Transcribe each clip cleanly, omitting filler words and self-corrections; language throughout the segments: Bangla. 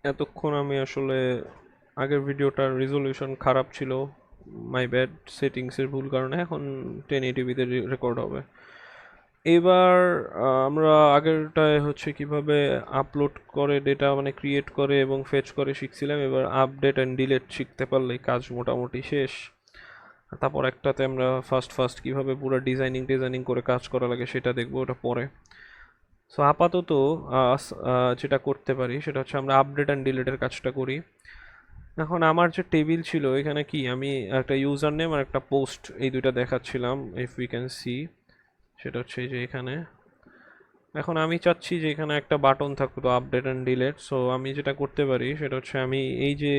এতক্ষণ আমি আসলে আগের ভিডিওটার রেজলিউশন খারাপ ছিল, মাই ব্যাড, সেটিংসের ভুল কারণে এখন 1080p-তে রেকর্ড হবে। এবার আমরা আগেরটায় হচ্ছে কিভাবে আপলোড করে ডেটা মানে ক্রিয়েট করে এবং ফেচ করে শিখছিলাম, এবার আপডেট অ্যান্ড ডিলিট শিখতে পারলেই কাজ মোটামুটি শেষ। তারপর একটাতে আমরা ফার্স্ট ফার্স্ট কিভাবে পুরো ডিজাইনিং করে কাজ করা লাগে সেটা দেখবো, ওটা পরে। সো আপাতত যেটা করতে পারি সেটা হচ্ছে আমরা আপডেট অ্যান্ড ডিলিটের কাজটা করি। এখন আমার যে টেবিল ছিল এখানে কি আমি একটা ইউজার নেম আর একটা পোস্ট এই দুইটা দেখাচ্ছিলাম, ইফ উই ক্যান সি, সেটা হচ্ছে এই যে এখানে। এখন আমি চাচ্ছি যে এখানে একটা বাটন থাকতো আপডেট অ্যান্ড ডিলিট। সো আমি যেটা করতে পারি সেটা হচ্ছে আমি এই যে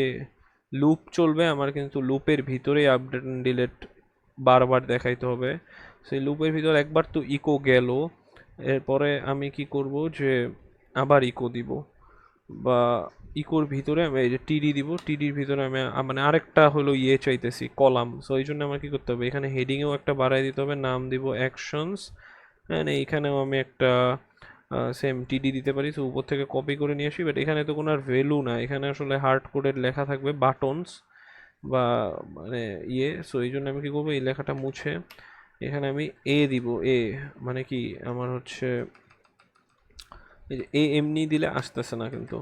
লুপ চলবে আমার, কিন্তু লুপের ভিতরেই আপডেট অ্যান্ড ডিলিট বারবার দেখাইতে হবে। সেই লুপের ভিতর একবার তো ইকো গেল, এরপরে আমি কি করব যে আবার ইকো দিব, বা ইকোর ভিতরে আমি এই যে টিডি দিব, টিডির ভিতরে আমি মানে আরেকটা হলো ইয়ে চাইতেছি কলাম। সো এই জন্য আমার কি করতে হবে, এখানে হেডিংয়েও একটা বাড়াই দিতে হবে, নাম দিব অ্যাকশনস, হ্যাঁ এইখানেও আমি একটা সেম টিডি দিতে পারি। সো উপর থেকে কপি করে নিয়ে আসি, বাট এখানে তো কোনো আর ভ্যালু না, এখানে আসলে হার্ড কোডের লেখা থাকবে বাটনস বা মানে ইয়ে। সো এই জন্য আমি কি করবো, এই লেখাটা মুছে এখানে আমি এ দিব। এ মানে কি আমার হচ্ছে এই যে এ এমনি দিলে আসতেছে না কিন্তু।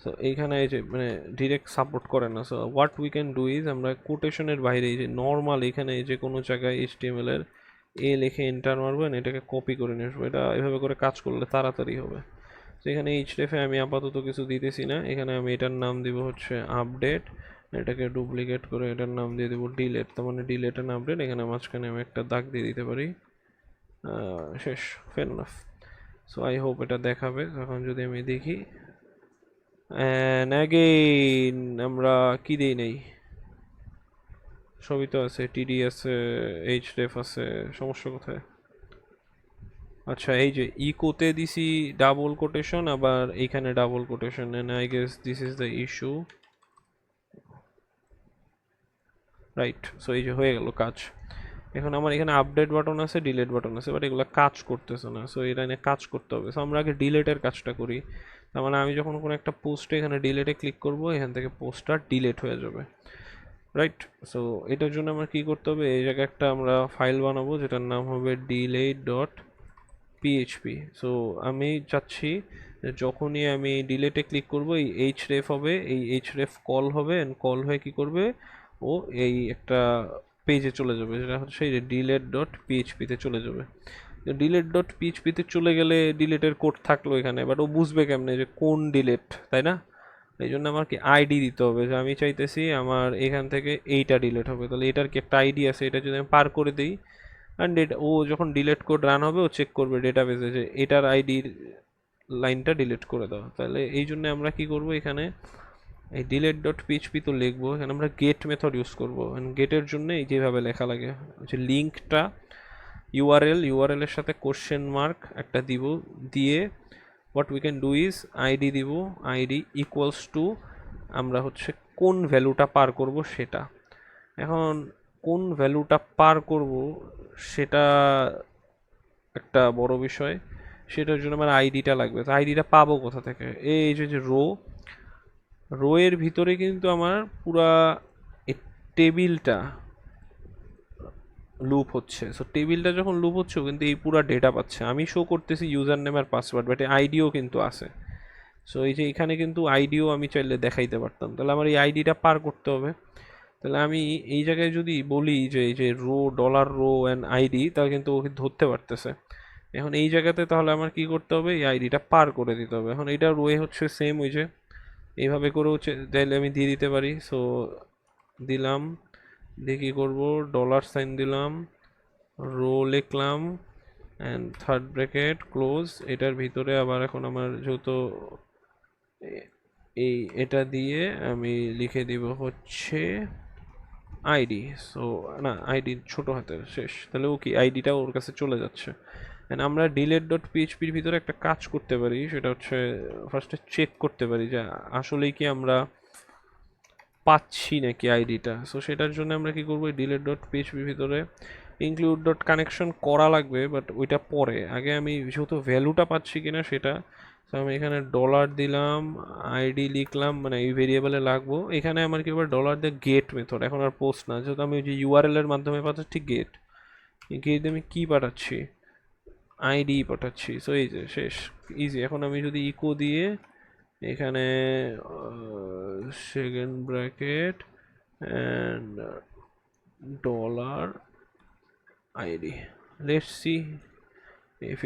সো এইখানে এই যে মানে ডিরেক্ট সাপোর্ট করে না। So what we can do is আমরা কোটেশনের বাইরে এই যে নর্মাল এখানে যে কোনো জায়গায় এইচটিএমএল এর এ লিখে এন্টার মারবেন, এটাকে কপি করে নিয়ে আসবো। এটা এভাবে করে কাজ করলে তাড়াতাড়ি হবে। তো এখানে এইচডিএফে আমি আপাতত কিছু দিতেছি না, এখানে আমি এটার নাম দিব হচ্ছে আপডেট, এটাকে ডুপ্লিকেট করে এটার নাম দিয়ে দেবো ডিলেট, তার মানে ডিলেট অ্যান্ড আপডেট। এখানে মাঝখানে আমি একটা দাগ দিয়ে দিতে পারি। শেষ, fair enough. So I hope এটা দেখাবে। এখন যদি আমি দেখি, অ্যান্ড অ্যাগেইন আমরা কি দেই নাই, সবই তো আছে, টিডি আছে, এইচডিএফ আছে, সমস্যা কোথায়? আচ্ছা এই যে ইকোতে দিছি ডাবল কোটেশন, আবার এইখানে double quotation, and I guess this is the issue, right? So এই যে হয়ে গেল কাজ। এখন আমার এখানে আপডেট বাটন আছে, ডিলিট বাটন আছে, বাট এগুলো কাজ করতেছে না। সো এটা নিয়ে কাজ করতে হবে। সো আমরা আগে ডিলেটের কাজটা করি। তার মানে আমি যখন কোনো একটা পোস্টে এখানে ডিলেটে ক্লিক করব, এখান থেকে পোস্টটা ডিলেট হয়ে যাবে, রাইট? সো এটার জন্য আমার কি করতে হবে, এই জায়গায় একটা আমরা ফাইল বানাবো যেটার নাম হবে delete ডট পিএইচপি। সো আমি চাচ্ছি যে যখনই আমি ডিলেটে ক্লিক করব এই এইচরেফ হবে, এই এইচরেফ কল হবে, এন্ড কল হয়ে কি করবে, ও এই একটা পেজে চলে যাবে যেটা হচ্ছে এই যে ডিলেট ডট পিএইচপিতে চলে যাবে। ডিলেট ডট পিএইচপিতে চলে গেলে ডিলেটের কোড থাকলো এখানে, বাট ও বুঝবে কেমনে যে কোন ডিলেট, তাই না? এই জন্য আমার কি আইডি দিতে হবে, যে আমি চাইতেছি আমার এখান থেকে এইটা ডিলেট হবে, তাহলে এটার কি একটা আইডি আছে, এটা যদি আমি পার করে দিই, অ্যান্ড ও যখন ডিলেট কোড রান হবে ও চেক করবে ডেটাবেসে যে এটার আইডির লাইনটা ডিলিট করে দেওয়া। তাহলে এই জন্য আমরা কি করব, এখানে এই ডিলেট ডট পিএইচপি তো লিখবো, এখানে আমরা গেট মেথড ইউজ করবো। গেটের জন্য এই যেভাবে লেখা লাগে যে লিঙ্কটা ইউআরএল এর সাথে কোশ্চেন মার্ক একটা দিব, দিয়ে what we can do is ID দিব, আইডি ইকুয়ালস টু আমরা হচ্ছে কোন ভ্যালুটা পার করব সেটা। এখন কোন ভ্যালুটা পার করব সেটা একটা বড় বিষয়, সেটার জন্য আমার আইডিটা লাগবে। তো আইডিটা পাবো কোথা থেকে, এই যে রো এর ভিতরে কিন্তু আমার পুরা এই টেবিলটা লুপ হচ্ছে। সো টেবিলটা যখন লুপ হচ্ছে কিন্তু এই পুরা ডেটা পাচ্ছে, আমি শো করতেছি ইউজার নেম আর পাসওয়ার্ড, বাট আইডিও কিন্তু আছে। সো এই যে এখানে কিন্তু আইডিও আমি চাইলে দেখাইতে পারতাম, তাহলে আমার এই আইডিটা পার করতে হবে। তাহলে আমি এই জায়গায় যদি বলি যে এই যে row dollar row and ID, তাহলে কিন্তু ওকে ধরতে পারতেছে। এখন এই জায়গাতে তাহলে আমার কি করতে হবে, এই আইডিটা পার করে দিতে হবে। এখন এটা রোয়ে হচ্ছে সেম ওই যে এইভাবে করে হচ্ছে চাইলে আমি দিয়ে দিতে পারি। সো দিলাম, দিয়ে কী করবো, ডলার সাইন দিলাম, রো লিখলাম, অ্যান্ড থার্ড ব্র্যাকেট ক্লোজ। এটার ভিতরে আবার এখন আমার যেহেতু এই এটা দিয়ে আমি লিখে দিব হচ্ছে আইডি। সো না, আইডি ছোট হাতের শেষ, তাহলে ও কি আইডিটা ওর কাছে চলে যাচ্ছে। এন্ড আমরা ডিলেট ডট পিএইচপির ভিতরে একটা কাজ করতে পারি, সেটা হচ্ছে ফার্স্টে চেক করতে পারি যে আসলেই কি আমরা পাচ্ছি নাকি আইডিটা। সো সেটার জন্য আমরা কি করবো, ডিলেট ডট পিএইচপির ভিতরে ইনক্লুড ডট কানেকশন করা লাগবে, বাট ওইটা পরে, আগে আমি যেহেতু ভ্যালুটা পাচ্ছি কিনা সেটা তো আমি এখানে ডলার দিলাম, আইডি লিখলাম, মানে এই ভেরিয়েবলে লাগবো। এখানে আমার কি এবার ডলার দিয়ে গেট মেথড, এখন আর পোস্ট না, যেহেতু আমি ওই যে ইউআরএল এর মাধ্যমে পাঠাচ্ছি গেট, গেট আমি কি পাঠাচ্ছি, আইডি পাঠাচ্ছি। সো এই যে শেষ, ইজি। এখন আমি যদি ইকো দিয়ে এখানে second bracket and dollar ID, let's see if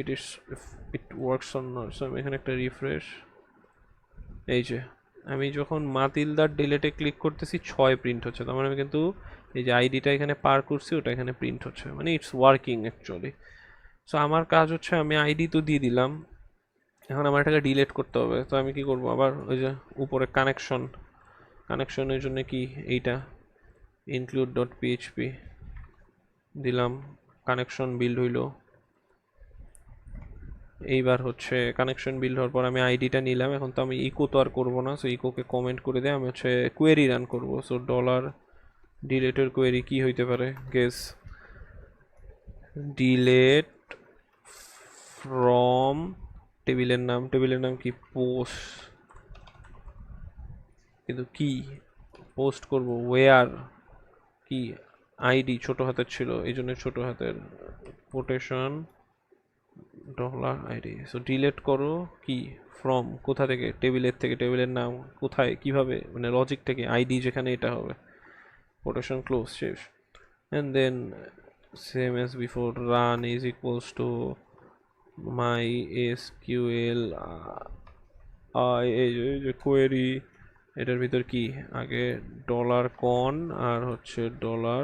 it works or not. So আমি এখানে একটা রিফ্রেশ, এই যে আমি যখন মাতিলদার ডিলেটে ক্লিক করতেছি 6 প্রিন্ট হচ্ছে, তার মানে আমি কিন্তু এই যে আইডিটা এখানে পার করছি ওটা এখানে প্রিন্ট হচ্ছে, মানে ইটস ওয়ার্কিং অ্যাকচুয়ালি। সো আমার কাজ হচ্ছে আমি আইডি তো দিয়ে দিলাম, এখন আমার এটাকে ডিলেট করতে হবে। তো আমি কি করব, আবার ওই যে উপরে কানেকশনের জন্য কি এইটা ইনক্লুড ডট পিএইচপি দিলাম, কানেকশন বিল্ড হইলো। এইবার হচ্ছে কানেকশন বিল্ড হওয়ার পর আমি আইডিটা নিলাম, এখন তো আমি ইকো তো আর করবো না, সো ইকোকে কমেন্ট করে দিয়ে আমি হচ্ছে কোয়েরি রান করবো। সো ডলার ডিলেটের কোয়েরি কি হইতে পারে, গেস, ডিলেট ফ্রম টেবিলের নাম কি, পোস্ট, কিন্তু কি পোস্ট করব, ওয়ার কি, আইডি ছোট হাতের ছিল এই জন্য ছোট হাতের, quotation dollar ID. So delete করো কি, ফ্রম কোথা থেকে, টেবিলের থেকে, টেবিলের নাম কোথায়, কিভাবে, মানে লজিক থেকে, আইডি যেখানে এটা হবে, কোটেশন ক্লোজ, শেষ। And then same as before, run is equals to MySQL এই যে কোয়েরি, এটার ভিতর কি আগে ডলার কন আর হচ্ছে ডলার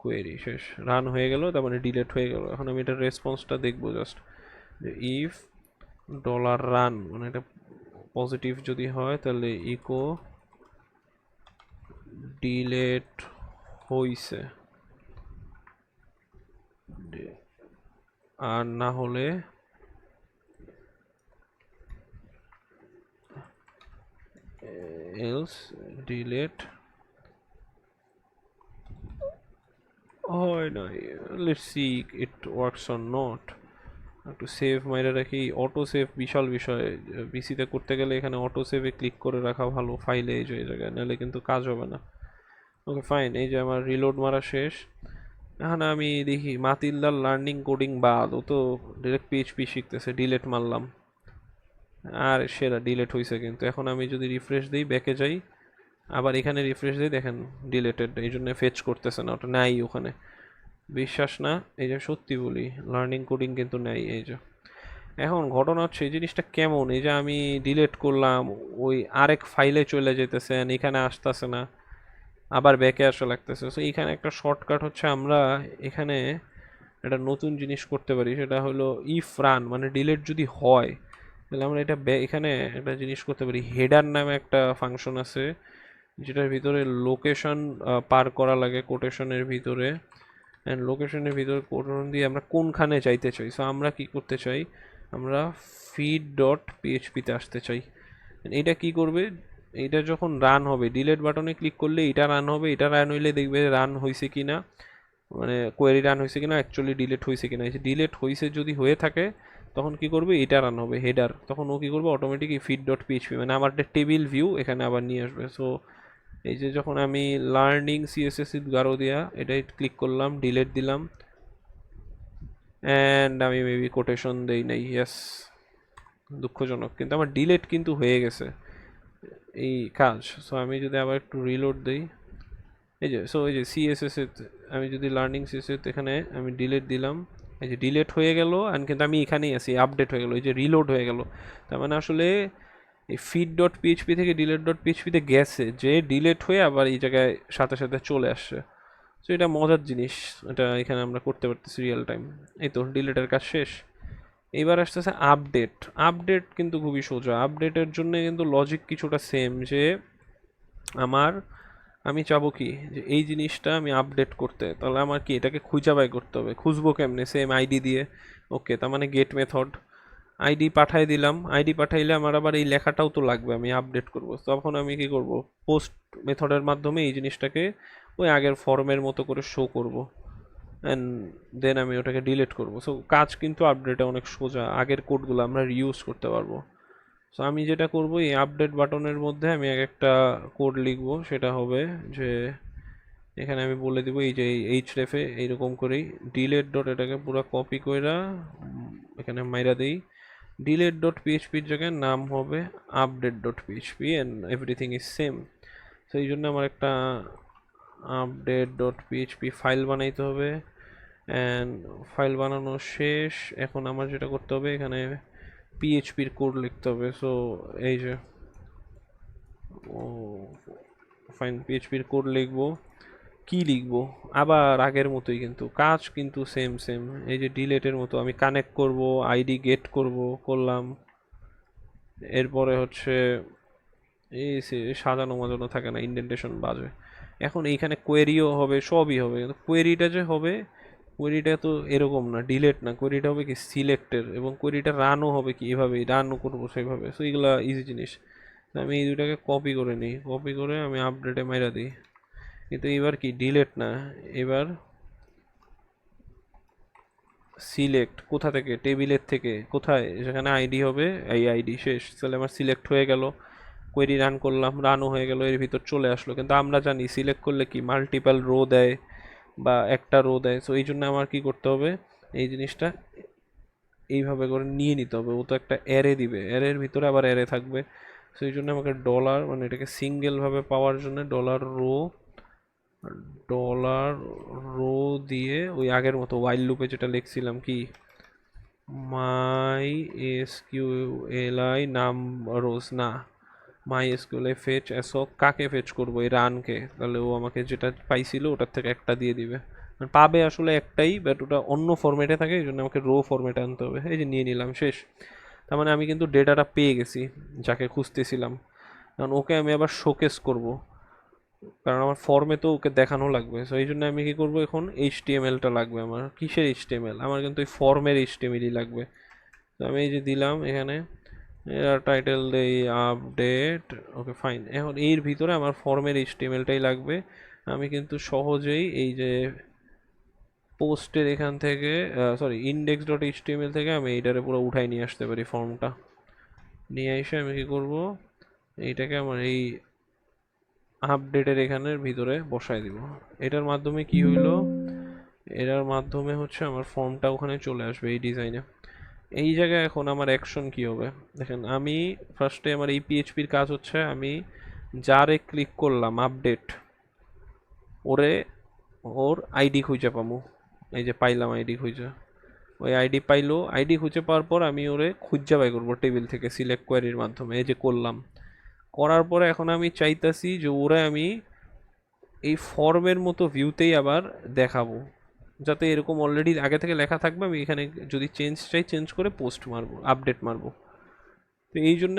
কোয়েরি, শেষ, রান হয়ে গেল, তার মানে ডিলেট হয়ে গেল। এখন আমি এটার রেসপন্সটা দেখবো জাস্ট, যে ইফ ডলার রান, মানে এটা পজিটিভ যদি হয় তাহলে ইকো ডিলেট হইছে, আর না হলে এলস ডিলেট হয় নাই। Let's see it works or not. একটু সেভ মাইরে রাখি, অটো সেভ বিশাল বিষয়, পিসিতে করতে গেলে এখানে অটো সেভে ক্লিক করে রাখা ভালো ফাইলে, এই যে এই জায়গায়, নাহলে কিন্তু কাজ হবে না। ওকে ফাইন, এই যে আমার রিলোড মারা শেষ। এখন আমি দেখি মাতিল্লার লার্নিং কোডিং বাদ, ও তো ডিরেক্ট পিএইচপি শিখতেছে, ডিলেট মারলাম, আর সেরা ডিলেট হয়েছে। কিন্তু এখন আমি যদি রিফ্রেশ দিই, ব্যাকে যাই, আবার এখানে রিফ্রেশ দিই, দেখেন ডিলেটেড, এই জন্য ফেচ করতেছে না, ওটা নাই ওখানে, বিশ্বাস না, এই যে সত্যি বলি লার্নিং কোডিং কিন্তু নেই। এই যে এখন ঘটনা হচ্ছে এই জিনিসটা কেমন, এই যে আমি ডিলেট করলাম, ওই আরেক ফাইলে চলে যেতেছে, এখানে আসতেছে না, আবার ব্যাকে আসা লাগতেছে। সো এখানে একটা শর্টকাট হচ্ছে, আমরা এখানে একটা নতুন জিনিস করতে পারি, সেটা হলো ইফ রান, মানে ডিলেট যদি হয় তাহলে আমরা এটা এখানে একটা জিনিস করতে পারি, হেডার নামে একটা ফাংশন আছে যেটার ভিতরে লোকেশন পার করা লাগে কোটেশনের ভিতরে, অ্যান্ড লোকেশনের ভিতরে কোটেশন দিয়ে আমরা কোনখানে যাইতে চাই। সো আমরা কি করতে চাই, আমরা ফিড ডট পিএইচপিতে আসতে চাই। এটা কি করবে, এটা যখন রান হবে, ডিলেট বাটনে ক্লিক করলে এটা রান হবে, এটা রান হইলে দেখবে রান হয়েছে কিনা, মানে কোয়েরি রান হয়েছে কিনা, অ্যাকচুয়ালি ডিলেট হয়েছে কিনা। এই যে ডিলেট হয়েছে যদি হয়ে থাকে তখন কি করবে, এটা রান হবে হেডার, তখন ও কি করবে অটোমেটিক ফিড ডট পিএইচপি, মানে আমার একটা টেবিল ভিউ এখানে আবার নিয়ে আসবে। সো এই যে যখন আমি লার্নিং সিএসএস গারো দিয়া এটাই ক্লিক করলাম, ডিলেট দিলাম, অ্যান্ড আমি মেবি কোটেশন দেই নাই, ইয়েস, দুঃখজনক, কিন্তু আমার ডিলেট কিন্তু হয়ে গেছে এই কাজ। সো আমি যদি আবার একটু রিলোড দিই, এই যে সো এই যে সিএসএস এ আমি যদি লার্নিং সিএসএস এখানে আমি ডিলেট দিলাম, এই যে ডিলেট হয়ে গেল, অ্যান্ড কিন্তু আমি এখানেই আছি, আপডেট হয়ে গেল, এই যে রিলোড হয়ে গেল। তার মানে আসলে এই ফিড ডট পিএইচপি থেকে ডিলেট ডট পিএইচপিতে গেছে, যে ডিলেট হয়ে আবার এই জায়গায় সাথে সাথে চলে আসছে। সো এটা মজার জিনিস, এটা এখানে আমরা করতে পারতেছি রিয়েল টাইম। এই তো ডিলেটের কাজ শেষ। এইবার আসতেছে আপডেট। আপডেট কিন্তু খুবই সোজা, আপডেটের জন্য কিন্তু লজিক কিছুটা সেম, যে আমার আমি চাবো কি, যে এই জিনিসটা আমি আপডেট করতে, তাহলে আমার কি এটাকে খুঁজা বাই করতে হবে, খুঁজবো কেমনে, সেম আইডি দিয়ে। ওকে, তার মানে গেট মেথড, আইডি পাঠাই দিলাম, আইডি পাঠাইলে আমার আবার এই লেখাটাও তো লাগবে, আমি আপডেট করব, তখন আমি কি করব, পোস্ট মেথডের মাধ্যমে এই জিনিসটাকে ওই আগের ফর্মের মতো করে শো করব। অ্যান্ড দেন আমি ওটাকে ডিলিট করব। সো কাজ কিন্তু আপডেটে অনেক সোজা, আগের কোডগুলো আমরা রিউজ করতে পারবো। সো আমি যেটা করব, এই আপডেট বাটনের মধ্যে আমি এক একটা কোড লিখব, সেটা হবে যে এখানে আমি বলে দিব এই যে এইচ রেফে এইরকম করেই ডিলেট ডট এটাকে পুরো কপি কইরা এখানে মাইরা দেই, ডিলেট ডট পিএইচপির জায়গায় নাম হবে update dot PHP and everything is same. তো এই জন্য আমার একটা আপডেট ডট পিএইচপি ফাইল বানাইতে হবে, অ্যান্ড ফাইল বানানো শেষ। এখন আমার যেটা করতে হবে, এখানে পিএইচপির কোড লিখতে হবে। সো এই যে ও ফাইন, পিএইচপির কোড লিখবো। কি লিখবো? আবার আগের মতোই, কিন্তু কাজ কিন্তু সেম সেম। এই যে ডিলেটের মতো আমি কানেক্ট করব, আইডি গেট করব, করলাম। এরপরে হচ্ছে এই সাজানো মাজানো থাকে না, ইন্ডেন্টেশন বাজে। এখন এইখানে কোয়েরিও হবে, সবই হবে, কিন্তু কোয়েরিটা যে হবে, কোয়েরিটা তো এরকম না, ডিলেট না, কোয়েরিটা হবে কি সিলেক্টের, এবং কোয়েরিটা রানও হবে কি এভাবে, রানও করবো সেইভাবে। সো এইগুলা ইজি জিনিস। আমি এই দুটাকে কপি করে নিই, কপি করে আমি আপডেটে মাইরা দিই। কিন্তু এবার কি ডিলেট না, এবার সিলেক্ট। কোথা থেকে? টেবিলের থেকে। কোথায়? যেখানে আইডি হবে, এই আইডি শেষ। তাহলে আমার সিলেক্ট হয়ে গেল, কোয়েরি রান করলাম, রানও হয়ে গেল, এর ভিতর চলে আসলো। কিন্তু আমরা জানি সিলেক্ট করলে কি মাল্টিপল রো দেয় বা একটা রো দেয়। সো এই জন্য আমার কি করতে হবে, এই জিনিসটা এইভাবে করে নিয়ে নিতে হবে। ও তো একটা অ্যারে দিবে, অ্যারের ভিতরে আবার অ্যারে থাকবে। সো এই জন্য আমাকে ডলার, মানে এটাকে সিঙ্গেল ভাবে পাওয়ার জন্য ডলার রো দিয়ে ওই আগের মতো ওয়াইল লুপে যেটা লিখছিলাম, কি মাই এসকিউএলআই নাম রোজ না, মাই এসকিউএলআই ফেচ এসক। কাকে ফেচ করবো? এই রানকে। তাহলে ও আমাকে যেটা পাইছিল ওটার থেকে একটা দিয়ে দিবে। পাবে আসলে একটাই, বাট ওটা অন্য ফরম্যাটে থাকে, এই জন্য আমাকে রো ফরম্যাটে আনতে হবে। এই যে নিয়ে নিলাম, শেষ। তার মানে আমি কিন্তু ডেটাটা পেয়ে গেছি যাকে খুঁজতেছিলাম। কারণ ওকে আমি আবার শোকেস করব, কারণ আমার ফর্মে তো ওকে দেখানো লাগবে। সো এই জন্য আমি কি করব, এখন এইচটিএমএলটা লাগবে আমার। কিসের এইচটিএমএল? আমার কিন্তু এই ফর্মের এইচটিএমএলই লাগবে। তো আমি এই যে দিলাম এখানে, এর টাইটেল দেই আপডেট। Okay fine. এখন এর ভিতরে আমার ফর্মের এইচটিএমএলটাই লাগবে। আমি কিন্তু সহজেই এই যে পোস্টের এখান থেকে, সরি, ইন্ডেক্স ডট এইচটিএমএল থেকে আমি এইটারে পুরো উঠাই নিয়ে আসতে পারি ফর্মটা। নিয়ে এসে আমি কি করব, এইটাকে আমার এই আপডেটের এখানের ভিতরে বসাই দিব। এটার মাধ্যমে কি হইলো, এটার মাধ্যমে হচ্ছে আমার ফর্মটা ওখানে চলে আসবে এই ডিজাইনে। এই জায়গায় এখন আমার অ্যাকশন কি হবে দেখেন। আমি ফার্স্টে আমার এই পিএইচপির কাজ হচ্ছে, আমি যারে ক্লিক করলাম আপডেট, ওরে ওর আইডি খুঁজে পাবো। এই যে পাইলাম আইডি খুঁজে, ওই আইডি পাইলো। আইডি খুঁজে পাওয়ার পর আমি ওরে খুঁজে বাই করবো টেবিল থেকে সিলেক্ট কোয়ারির মাধ্যমে। এই যে করলাম, করার পরে এখন আমি চাইতাছি যে ওরে আমি এই ফর্মের মতো ভিউতেই আবার দেখাবো, যাতে এরকম অলরেডি আগে থেকে লেখা থাকবে। আমি এখানে যদি চেঞ্জ চাই, চেঞ্জ করে পোস্ট মারবো, আপডেট মারবো। তো এই জন্য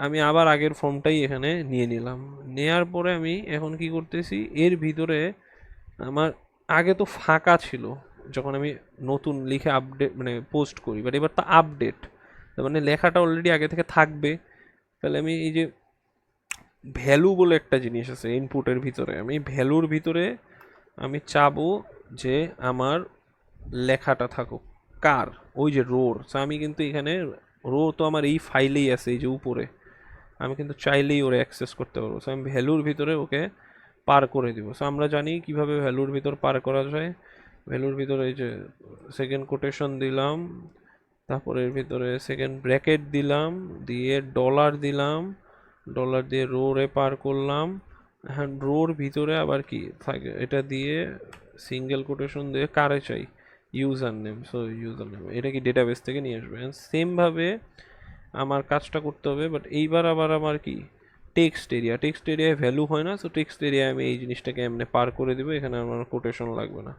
আমি আবার আগের ফর্মটাই এখানে নিয়ে নিলাম। নেয়ার পরে আমি এখন কি করতেছি, এর ভিতরে আমার আগে তো ফাঁকা ছিল যখন আমি নতুন লিখে আপডেট মানে পোস্ট করি, বাট এবার তো আপডেট, তার মানে লেখাটা অলরেডি আগে থেকে থাকবে। তাহলে আমি এই যে ভ্যালু বলে একটা জিনিস আছে ইনপুটের ভিতরে, আমি ভ্যালুর ভিতরে আমি চাবো যে আমার লেখাটা থাকুক কার, ওই যে রোর। আমি কিন্তু এখানে রো তো আমার এই ফাইলেই আছে, এই যে উপরে। আমি কিন্তু চাইলেই ওরে অ্যাক্সেস করতে পারবো। সো আমি ভ্যালুর ভিতরে ওকে পার করে দিব। সো আমরা জানি কিভাবে ভ্যালুর ভিতর পার করা যায়। ভ্যালুর ভিতরে এই যে সেকেন্ড কোটেশন দিলাম, তারপরে এর ভিতরে সেকেন্ড ব্র্যাকেট দিলাম, দিয়ে ডলার দিলাম, ডলার দিয়ে রো রে পার করলাম। হ্যাঁ, রোর ভিতরে আবার কি থাকে এটা দিয়ে সিঙ্গেল কোটেশন দিয়ে কারে চাই, user name. So user name এটা কি ডেটাবেস থেকে নিয়ে আসবে। সেম ভাবে আমার কাজটা করতে হবে, বাট এইবার আবার আমার কি টেক্সট এরিয়ায় ভ্যালু হয় না। সো টেক্সট এরিয়ায় আমি এই জিনিসটাকে এমনি পার করে দিব, এখানে আমার কোটেশন লাগবে না।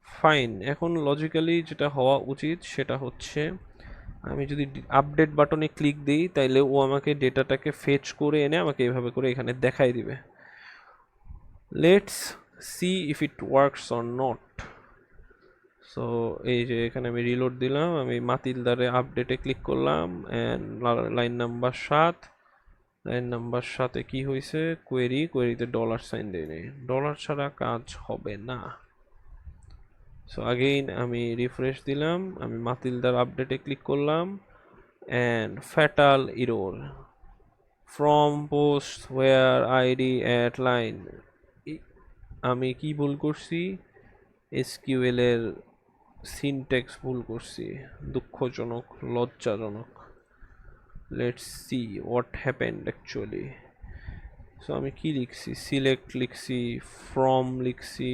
ফাইন। এখন লজিক্যালি যেটা হওয়া উচিত সেটা হচ্ছে, আমি যদি আপডেট বাটনে ক্লিক দিই, তাইলে ও আমাকে ডেটাটাকে ফেচ করে এনে আমাকে এভাবে করে এখানে দেখাই দিবে। Let's see if it works or not. So এই যে এখানে আমি রিলোড দিলাম, আমি মাতিলদারে আপডেটে ক্লিক করলাম, and line number 7, line number 7-এ কি হয়েছে, কোয়েরিতে ডলার সাইন দেয়নি। ডলার ছাড়া কাজ হবে না। সো আগেইন আমি রিফ্রেশ দিলাম, আমি মাতিলদার আপডেটে ক্লিক করলাম, and fatal error from post where ID at line. আমি কি ভুল করছি? এসকিউএল এর সিনট্যাক্স ভুল করছি, দুঃখজনক, লজ্জাজনক। Let's see what happened actually. So আমি কি লিখছি? সিলেক্ট লিখছি, ফ্রম লিখছি,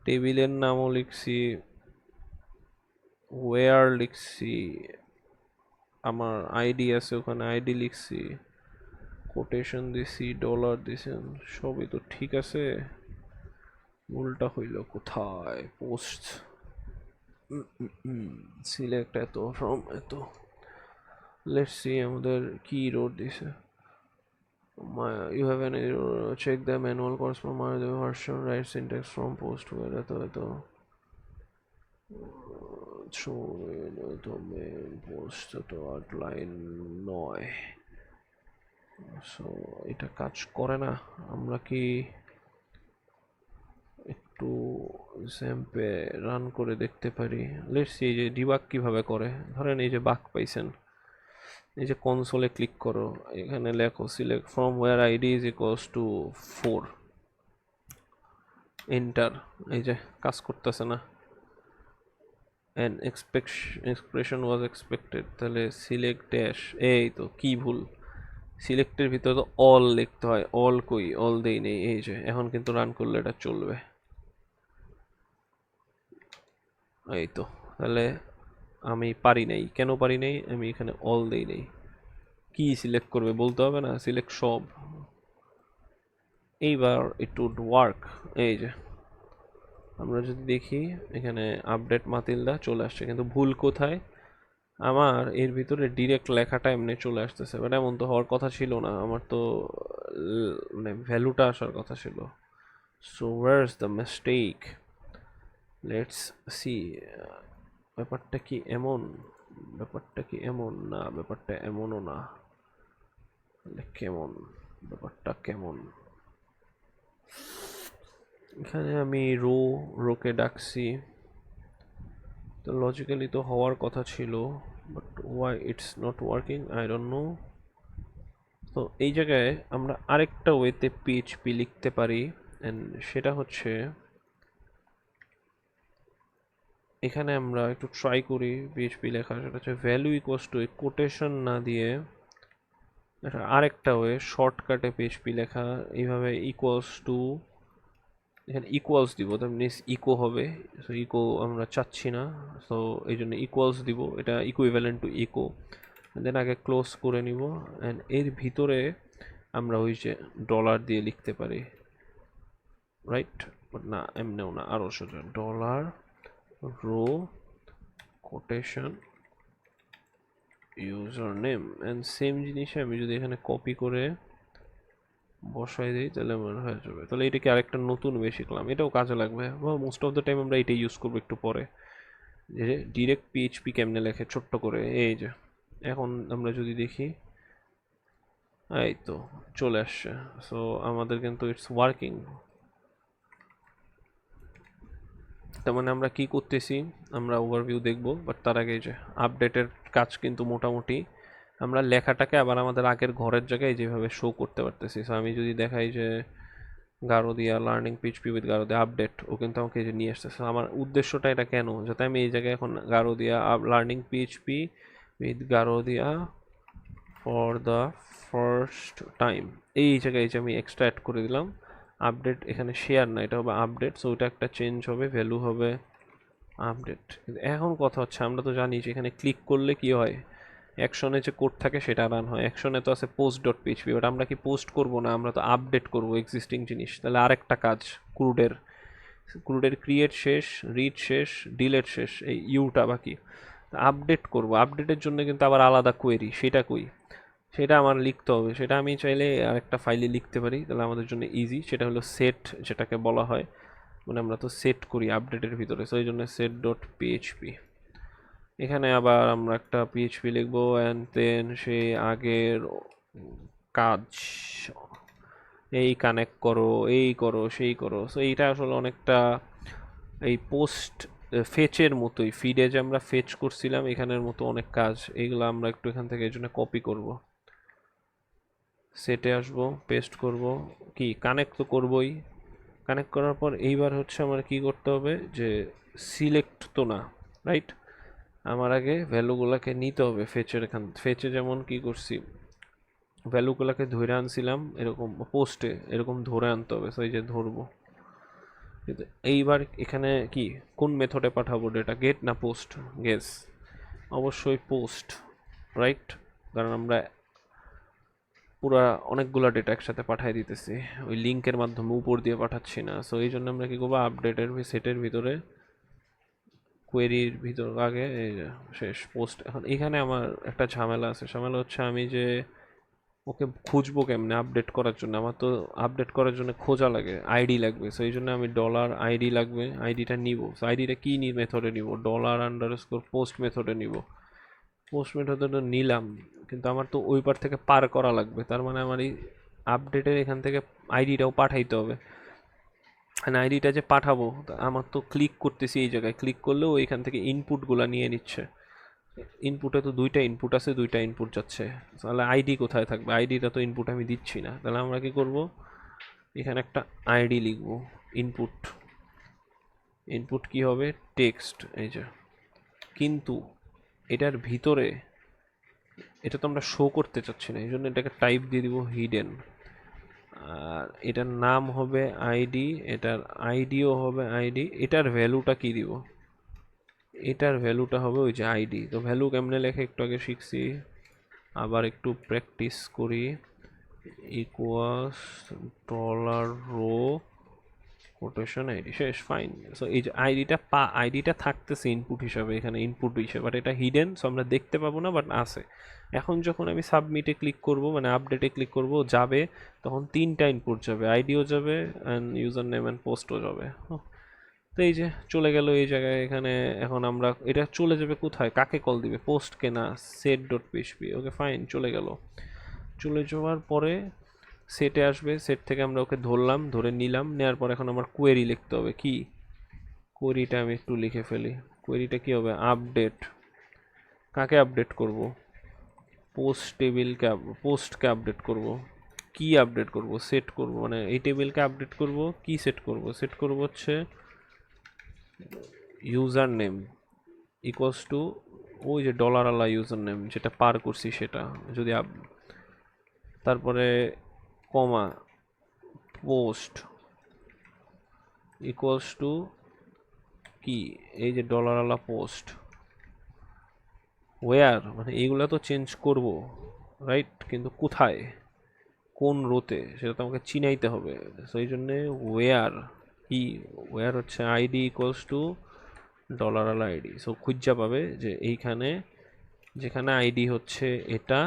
টেবিলের নামও লিখছি, ওয়্যার লিখছি, আমার আইডি আছে ওখানে আইডি লিখছি, কোটেশন দিছি, ডলার দিছেন, সবই তো ঠিক আছে। ভুলটা হইল কোথায়? পোস্ট সিলেক্ট এত, ফ্রম এত। লেটস সি আমাদের কি রোড দিছে। You have an error. Check the manual corresponding the version, right syntax from post where এত show তো main post তো আউটলাইন নয়। সো এটা কাজ করে না। আমরা কি একটু স্যাম্পে রান করে দেখতে পারি? লেটস সি এই যে ডিবাগ কিভাবে করে। ধরেন এই যে বাগ পাইছেন, এই যে কনসোলে ক্লিক করো, এখানে লেখো select from where ID is equals to 4, enter. এই যে কাজ করতেছে না, অ্যান্ড এক্সপ্রেশন ওয়াজ এক্সপেক্টেড। তাহলে সিলেক্ট ড্যাশ, এই তো কি ভুল, সিলেক্টের ভিতরে তো অল লিখতে হয়, অল কই, অল দেই নেই। এই যে এখন কিন্তু রান করলে এটা চলবে, এই তো। তাহলে আমি পারি নাই, কেন পারি নাই? আমি এখানে অল দেই নেই। কি সিলেক্ট করবে বলতে হবে না, সিলেক্ট সব। এইবার ইট উড ওয়ার্ক। এই যে আমরা যদি দেখি এখানে আপডেট মাতিলদা চলে আসছে, কিন্তু ভুল কোথায়? আমার এর ভিতরে ডিরেক্ট লেখাটা এমনি চলে আসতেছে, বাট এমন তো হওয়ার কথা ছিল না। আমার তো মানে ভ্যালুটা আসার কথা ছিল। So where is the mistake? Let's see. ব্যাপারটা কি এমন? ব্যাপারটা কি এমন? না, ব্যাপারটা এমনও না। কেমন? ব্যাপারটা কেমন? এখানে আমি রোকে ডাকছি, তো লজিক্যালি তো হওয়ার কথা ছিল, but why it's not working I don't know. তো এই জায়গায় আমরা আরেকটা ওয়েতে পিএইচপি লিখতে পারি, অ্যান্ড সেটা হচ্ছে এখানে আমরা একটু ট্রাই করি পিএইচপি লেখা। সেটা হচ্ছে ভ্যালু ইকুয়ালস টু কোটেশন না দিয়ে এটা আরেকটা ওয়ে, শর্টকাটে পিএইচপি লেখা এইভাবে, ইকুয়ালস টু, এখানে ইকুয়ালস দিব, তার মিনস ইকো হবে। সো ইকো আমরা চাচ্ছি না, সো এই জন্য ইকুয়ালস দিব, এটা ইকুইভ্যালেন্ট টু ইকো। দেন আগে ক্লোজ করে নিব, অ্যান্ড এর ভিতরে আমরা ওই যে ডলার দিয়ে লিখতে পারি, রাইট? বাট না, এমনিও না, আরও সোজা, dollar row quotation user name, and same জিনিস আমি যদি এখানে কপি করে বসাই দিই তাহলে আমার হয়ে যাবে। তাহলে এটাকে আরেকটা নতুন ওয়ে শিখলাম, এটাও কাজে লাগবে। মোস্ট অফ দ্য টাইম আমরা এটাই ইউজ করবো একটু পরে, যে ডিরেক্ট পিএইচপি কেমনে লেখে ছোট্ট করে। এই যে এখন আমরা যদি দেখি, এই তো চলে আসছে। সো আমাদের কিন্তু ইটস ওয়ার্কিং। তার মানে আমরা কি করতেছি, আমরা ওভারভিউ দেখবো, বাট তার আগে যে আপডেটের কাজ কিন্তু মোটামুটি আমরা লেখাটাকে আবার আমাদের আগের ঘরের জায়গায় যেভাবে শো করতে পারতেছি। সো আমি যদি দেখাই যে গারোদিয়া learning PHP with Garodia update, ও কিন্তু আমাকে যে নিয়ে আসতেছে। আমার উদ্দেশ্যটা এটা কেন, যাতে আমি এই জায়গায় এখন Garodia learning PHP with Garodia for the first time, এই জায়গায় যে আমি এক্সট্রা অ্যাড করে দিলাম আপডেট। এখানে শেয়ার না, এটা হবে আপডেট। সো ওইটা একটা চেঞ্জ হবে, ভ্যালু হবে আপডেট। কিন্তু এখন কথা হচ্ছে, আমরা তো জানি যে এখানে ক্লিক করলে কি হয়, অ্যাকশনে যে কোড থাকে সেটা রান হয়। অ্যাকশনে তো আছে পোস্ট ডট পিএইচপি, বাট আমরা কি পোস্ট করব না, আমরা তো আপডেট করব এক্সিস্টিং জিনিস। তাহলে আরেকটা কাজ ক্রুডের, ক্রুডের ক্রিয়েট শেষ, রিড শেষ, ডিলেট শেষ, এই ইউটা বাকি। আপডেট করব, আপডেটের জন্য কিন্তু আবার আলাদা কোয়েরি, সেটা কই, সেটা আমার লিখতে হবে। সেটা আমি চাইলে আরেকটা ফাইলে লিখতে পারি, তাহলে আমাদের জন্য ইজি। সেটা হলো সেট, যেটাকে বলা হয়, মানে আমরা তো সেট করি আপডেটের ভিতরে। সো এই জন্য সেট ডট পিএইচপি, এখানে আবার আমরা একটা পিএইচপি লিখবো, অ্যান্ড দেন সেই আগের কাজ, এই কানেক্ট করো, এই করো, সেই করো। সো এইটা আসলে অনেকটা এই পোস্ট ফেচের মতোই ফিডে যে আমরা ফেচ করছিলাম এখানের মতো অনেক কাজ, এইগুলো আমরা একটু এখান থেকে এই জন্য কপি করব, সেটে আসবো, পেস্ট করব, কি কানেক্ট তো করবই। কানেক্ট করার পর এইবার হচ্ছে আমার কি করতে হবে, যে সিলেক্ট তো না, রাইট, আমার আগে ভ্যালুগুলোকে নিতে হবে ফেচের এখান, ফেচে যেমন কি করছি ভ্যালুগুলোকে ধরে আনছিলাম এরকম, পোস্টে এরকম ধরে আনতে হবে, সেই যে ধরবো। কিন্তু এইবার এখানে কি কোন মেথডে পাঠাবো ডেটা, গেট না পোস্ট, গেস অবশ্যই পোস্ট, রাইট, কারণ আমরা পুরা অনেকগুলো ডেটা একসাথে পাঠিয়ে দিতেছি, ওই লিঙ্কের মাধ্যমে উপর দিয়ে পাঠাচ্ছি না। সো এই জন্য আমরা কি করবো, আপডেটের সেটের ভিতরে কোয়েরির ভিতর আগে এই যে শেষ পোস্ট। এখন এখানে আমার একটা ঝামেলা আছে, ঝামেলা হচ্ছে আমি যে ওকে খুঁজবো কেমনে আপডেট করার জন্য, আমার তো আপডেট করার জন্য খোঁজা লাগে, আইডি লাগবে। সো এই জন্য আমি ডলার আইডি লাগবে, আইডিটা নিব। সো আইডিটা কি মেথডে নিব, ডলার আন্ডারস্কোর পোস্ট মেথডে নিব। পোস্ট মেথডে তো নিলাম, কিন্তু আমার তো ওই পার থেকে পার করা লাগবে, তার মানে আমার এই আপডেটের এখান থেকে আইডিটাও পাঠাইতে হবে। আইডিটা যে পাঠাবো আমার তো ক্লিক করতেছি, এই জায়গায় ক্লিক করলেও এখান থেকে ইনপুটগুলো নিয়ে নিচ্ছে। ইনপুটে তো দুইটা ইনপুট আছে, দুইটা ইনপুট যাচ্ছে, তাহলে আইডি কোথায় থাকবে, আইডিটা তো ইনপুট আমি দিচ্ছি না। তাহলে আমরা কি করব, এখানে একটা আইডি লিখব, ইনপুট, ইনপুট কি হবে টেক্সট, এই যে, কিন্তু এটার ভিতরে এটা তো আমরা শো করতে চাচ্ছি না, এই জন্য এটাকে টাইপ দিয়ে দিব হিডেন। আর এটার নাম হবে আইডি, এটার আইডিও হবে আইডি, এটার ভ্যালুটা কি দিব, এটার ভ্যালুটা হবে ওই যে আইডি। তো ভ্যালু কেমনে লেখে একটু আগে শিখছি, আবার একটু প্র্যাকটিস করি। Equals dollar row quotation ID, শেষ, ফাইন। সো এই যে আইডিটা থাকতেছে ইনপুট হিসাবে, এখানে ইনপুট হিসাবে, বাট এটা হিডেন, সো আমরা দেখতে পাবো না, বাট আছে। এখন যখন আমি সাবমিটে ক্লিক করব, মানে আপডেটে ক্লিক করব, যাবে, তখন তিনটা ইনপুট যাবে, আইডিও যাবে অ্যান্ড ইউজার নেম অ্যান্ড পোস্টও যাবে। তো এই যে চলে গেল এই জায়গায়, এখানে এখন আমরা এটা চলে যাবে কোথায়, কাকে কল দিবে, পোস্ট কে না, set dot PHP, okay fine, চলে গেল। চলে যাওয়ার পরে সেটে আসবে, সেট থেকে আমরা ওকে ধরলাম, ধরে নিলাম, নেওয়ার পর এখন আমার কোয়েরি লিখতে হবে। কি কোয়েরিটা আমি একটু লিখে ফেলি, কোয়েরিটা কি হবে, আপডেট, কাকে আপডেট করব, পোস্টকে আপডেট করব, কি আপডেট করব, সেট করব, মানে এই টেবিলকে আপডেট করব, কি সেট করব, সেট করব হচ্ছে ইউজার নেম ইকুয়ালস টু ওই যে ডলার আলা ইউজার নেম যেটা পার করছি সেটা, যদি তারপরে কমা পোস্ট ইকুয়ালস টু কি, এই যে ডলার আলা পোস্ট, ওয়ার, মানে এইগুলা তো চেঞ্জ করব, রাইট, কিন্তু কোথায়, কোন রোতে, সেটা তো আমাকে চিনাইতে হবে। সেই জন্যে ওয়ার কি, ওয়ার হচ্ছে আইডি ইকুয়ালস টু ডলার আলা আইডি। সো খুঁজা পাবে যে এইখানে, যেখানে আইডি হচ্ছে এটা,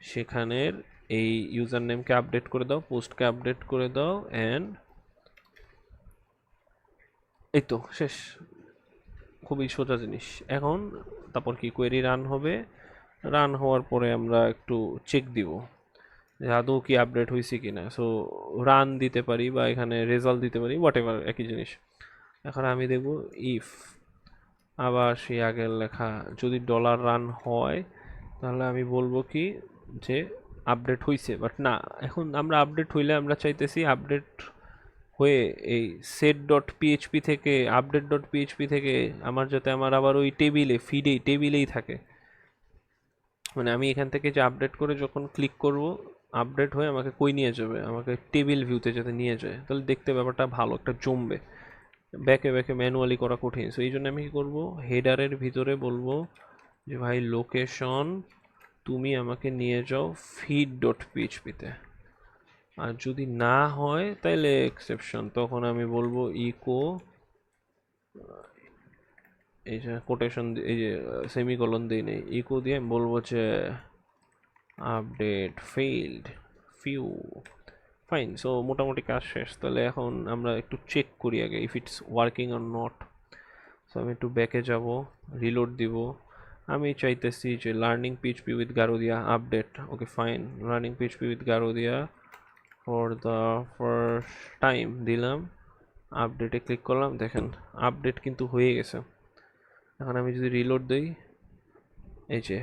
সেখানের এই ইউজার নেমকে আপডেট করে দাও, পোস্টকে আপডেট করে দাও, অ্যান্ড এই তো শেষ, খুবই সোজা জিনিস। এখন তারপর কি কোয়েরি রান হবে, রান হওয়ার পরে আমরা একটু চেক দিব যে আদৌ কি আপডেট হয়েছে কিনা। সো রান দিতে পারি বা এখানে রেজাল্ট দিতে পারি, হোয়াট এভার, একই জিনিস। এখন আমি দেখব ইফ, আবার সেই আগের লেখা, যদি ডলার রান হয় তাহলে আমি বলবো কি যে আপডেট হয়েছে, বাট না, এখন আমরা আপডেট হইলে আমরা চাইতেছি আপডেট হয়ে এই সেট ডট পিএইচপি থেকে, আপডেট ডট পিএইচপি থেকে আমার যাতে আমার আবার ওই টেবিলে টেবিলেই থাকে, মানে আমি এখান থেকে যে আপডেট করে যখন ক্লিক করব, আপডেট হয়ে আমাকে কই নিয়ে যাবে, আমাকে টেবিল ভিউতে যাতে নিয়ে যায়, তাহলে দেখতে ব্যাপারটা ভালো একটা জমবে। ব্যাকে ব্যাকে ম্যানুয়ালি করা কঠিন। সো এই জন্য আমি কী করবো, হেডারের ভিতরে বলবো যে ভাই লোকেশন তুমি আমাকে নিয়ে যাও ফিড ডট পিএইচপিতে, আর যদি না হয় তাহলে এক্সেপশন, তখন আমি বলবো ইকো, এই যে কোটেশন, এই যে সেমিকোলন দিই নেই, ইকো দিয়ে আমি বলবো যে update failed phew, fine. So মোটামুটি কাজ শেষ। তাহলে এখন আমরা একটু চেক করি আগে if it's working or not. So আমি একটু ব্যাকে যাব, রিলোড দিব, আমি চাইতেছি যে learning PHP with Garodia update, okay fine, learning PHP with Garodia for the first time দিলাম, আপডেটে ক্লিক করলাম, দেখেন আপডেট কিন্তু হয়ে গেছে। এখন আমি যদি রিলোড দিই, এই যে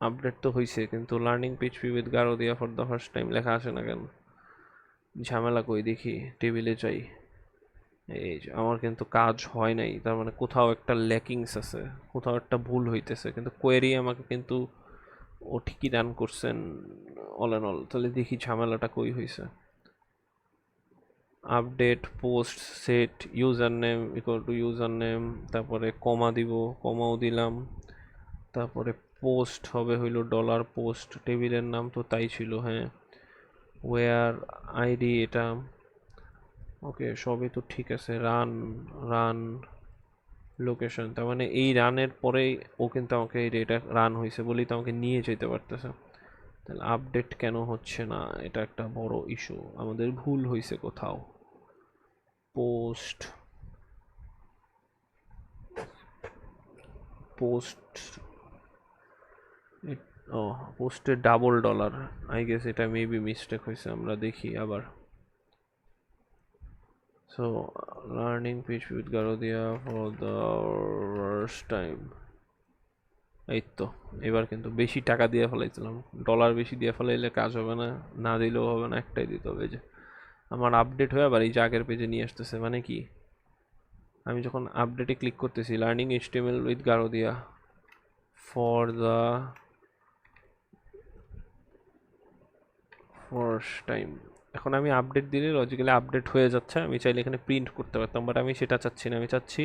আপডেট তো হয়েছে, কিন্তু learning PHP with Garodia for the first time লেখা আসে না কেন? ঝামেলা কই দেখি, টেবিলে যাই। এই যে আমার কিন্তু কাজ হয় নাই, তার মানে কোথাও একটা ল্যাকিংস আছে, কোথাও একটা ভুল হইতেছে, কিন্তু কোয়েরি আমাকে কিন্তু ও ঠিকই রান করছেন অল অ্যান্ড অল। তাহলে দেখি ঝামেলাটা কই হয়েছে। Update post set user name equal to user name, তারপরে কমা দিব, কমাও দিলাম, তারপরে পোস্ট হবে হইল ডলার পোস্ট, টেবিলের নাম তো তাই ছিল, হ্যাঁ। ওয়ার আইডি এটা, ওকে সবই তো ঠিক আছে। রান, রান লোকেশন, তার মানে এই রানের পরেই ও কিন্তু আমাকে এটা রান হয়েছে বলেই তো আমাকে নিয়ে যেতে পারতেছে। তাহলে আপডেট কেন হচ্ছে না, এটা একটা বড় ইস্যু, আমাদের ভুল হয়েছে কোথাও। পোস্ট, পোস্ট, ও পোস্টে ডাবল ডলার, আই গেস এটা মেবি মিস্টেক হয়েছে, আমরা দেখি আবার। So learning PHP with Garodia for the first time, এই তো এবার কিন্তু বেশি টাকা দিয়ে ফেলাইছিলাম, ডলার বেশি দিয়ে ফেলাইলে কাজ হবে না, না দিলেও হবে না, একটাই দিতে হবে। যে আমার আপডেট হয়ে আবার এই যে আগের পেজে নিয়ে আসতেছে, মানে কি আমি যখন আপডেটে ক্লিক করতেছি learning HTML with Garodia for the first time, এখন আমি আপডেট দিলে লজিক্যালি আপডেট হয়ে যাচ্ছে, আমি চাইলে এখানে প্রিন্ট করতে পারতাম, বাট আমি সেটা চাচ্ছি না, আমি চাচ্ছি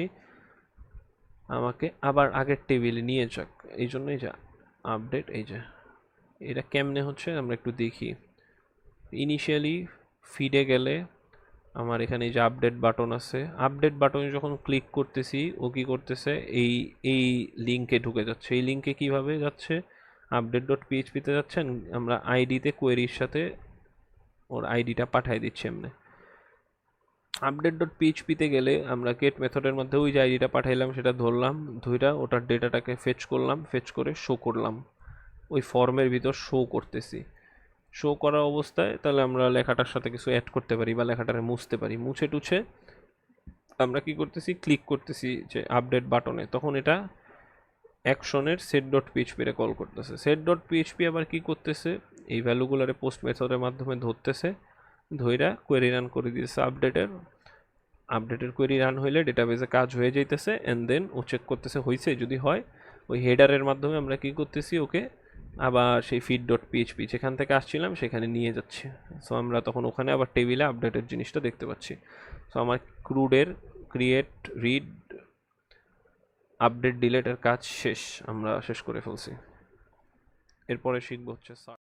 আমাকে আবার আগের টেবিলে নিয়ে যাক। এই জন্যই যে আপডেট, এই যে এটা কেমনে হচ্ছে আমরা একটু দেখি। ইনিশিয়ালি ফিডে গেলে আমার এখানে যে আপডেট বাটন আছে, আপডেট বাটনে যখন ক্লিক করতেছি ও কি করতেছে, এই এই লিঙ্কে ঢুকে যাচ্ছে। এই লিঙ্কে কিভাবে যাচ্ছে, আপডেট.phpতে যাচ্ছেন, আমরা আইডিতে কোয়েরির সাথে ওর আইডিটা পাঠিয়ে দিচ্ছি এমনি। আপডেট.phpতে গেলে আমরা গেট মেথডের মধ্যে ওই যে আইডিটা পাঠাইলাম সেটা ধরলাম, ধইরা ওটার ডেটাটাকে ফেচ করলাম, ফেচ করে শো করলাম, ওই ফর্মের ভিতর শো করতেছি। শো করা অবস্থায় তাহলে আমরা লেখাটার সাথে কিছু অ্যাড করতে পারি বা লেখাটারে মুছতে পারি। মুছে টুছে আমরা কি করতেছি, ক্লিক করতেছি যে আপডেট বাটনে, তখন এটা অ্যাকশনের set.php রে কল করতেছে। set.php আবার কি করতেছে, এই ভ্যালুগুলারে পোস্ট মেথডের মাধ্যমে ধরতেছে, ধইরা কোয়েরি রান করে দিতেছে আপডেটের। আপডেটের কোয়েরি রান হইলে ডেটাবেসে কাজ হয়ে যাইতেছে, অ্যান্ড দেন ও চেক করতেছে হয়েছে, যদি হয় ওই হেডারের মাধ্যমে আমরা কি করতেছি ওকে আবার সেই feed.php যেখান থেকে আসছিলাম সেখানে নিয়ে যাচ্ছে। সো আমরা তখন ওখানে আবার টেবিলে আপডেটের জিনিসটা দেখতে পাচ্ছি। সো আমার ক্রুডের ক্রিয়েট, রিড, আপডেট, ডিলেটের কাজ শেষ, আমরা শেষ করে ফেলছি। এরপরে শিখবো হচ্ছে